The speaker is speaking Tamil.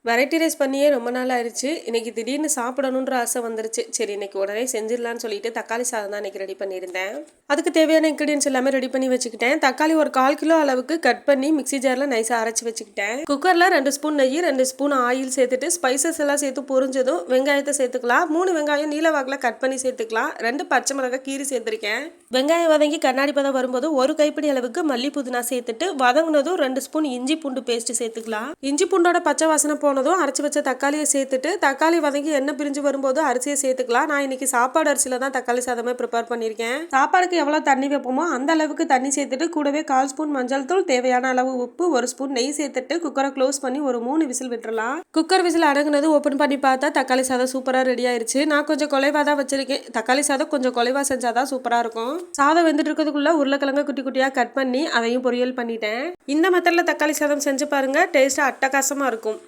வெரைட்டி ரைஸ் பண்ணியே ரொம்ப நாள் ஆயிடுச்சு. இன்னைக்கு திடீர்னு சாப்பிடணுன்ற ஆசை வந்துருச்சு. சரி இன்னைக்கு உடனே செஞ்சிடலான்னு சொல்லிட்டு தக்காளி சாதம் தான் இன்னைக்கு ரெடி பண்ணியிருந்தேன். அதுக்கு தேவையான இன்க்ரீடியன்ஸ் எல்லாமே ரெடி பண்ணி வச்சுக்கிட்டேன். தக்காளி ஒரு 1/4 கிலோ அளவுக்கு கட் பண்ணி மிக்ஸி ஜாரில் நைஸாக அரைச்சி வச்சுக்கிட்டேன். குக்கரில் 2 ஸ்பூன் நெய் 2 ஸ்பூன் ஆயில் சேர்த்துட்டு ஸ்பைசஸ் எல்லாம் சேர்த்து பொரிஞ்சதும் வெங்காயத்தை சேர்த்துக்கலாம். 3 வெங்காயம் நீல வாக்கில் கட் பண்ணி சேர்த்துக்கலாம். 2 பச்சை மிளகாய் கீரி சேர்த்துருக்கேன். வெங்காயம் வதங்கி கண்ணாடி பதம் வரும்போது ஒரு கைப்பிடி அளவுக்கு மல்லி புதினா சேர்த்துட்டு வதங்கினதும் 2 ஸ்பூன் இஞ்சி பூண்டு பேஸ்ட் சேர்த்துக்கலாம். இஞ்சி பூண்டோட பச்சை வாசனை போனதும் அரைச்சி வச்ச தக்காளியை சேர்த்துட்டு தக்காளி வதங்கி எண்ணெய் பிரிஞ்சு வரும்போது அரிசியை சேர்த்துக்கலாம். நான் இன்னைக்கு சாப்பாடு அரிசியில தான் தக்காளி சாதமே ப்ரிப்பேர் பண்ணியிருக்கேன். சாப்பாடுக்கு எவ்வளோ தண்ணி வைப்போமோ அந்த அளவுக்கு தண்ணி சேர்த்துட்டு கூடவே 1/4 ஸ்பூன் மஞ்சள் தூள், தேவையான அளவு உப்பு, 1 ஸ்பூன் நெய் சேர்த்துட்டு குக்கரை க்ளோஸ் பண்ணி ஒரு 3 விசில் விட்டுறலாம். குக்கர் விசில் அடங்குனது ஓப்பன் பண்ணி பார்த்தா தக்காளி சாதம் சூப்பராக ரெடி ஆயிருச்சு. நான் கொஞ்சம் குலைவா தான் வச்சிருக்கேன். தக்காளி சாதம் கொஞ்சம் குலைவா செஞ்சாதான் சூப்பராக இருக்கும். சாதம் வெந்துட்டு இருக்கிறதுக்குள்ள உருளைக்கிழங்கு குட்டி குட்டியாக கட் பண்ணி அதையும் பொரியல் பண்ணிட்டேன். இந்த மெத்தடில் தக்காளி சாதம் செஞ்சு பாருங்க, டேஸ்ட்டாக அட்டகாசமாக இருக்கும்.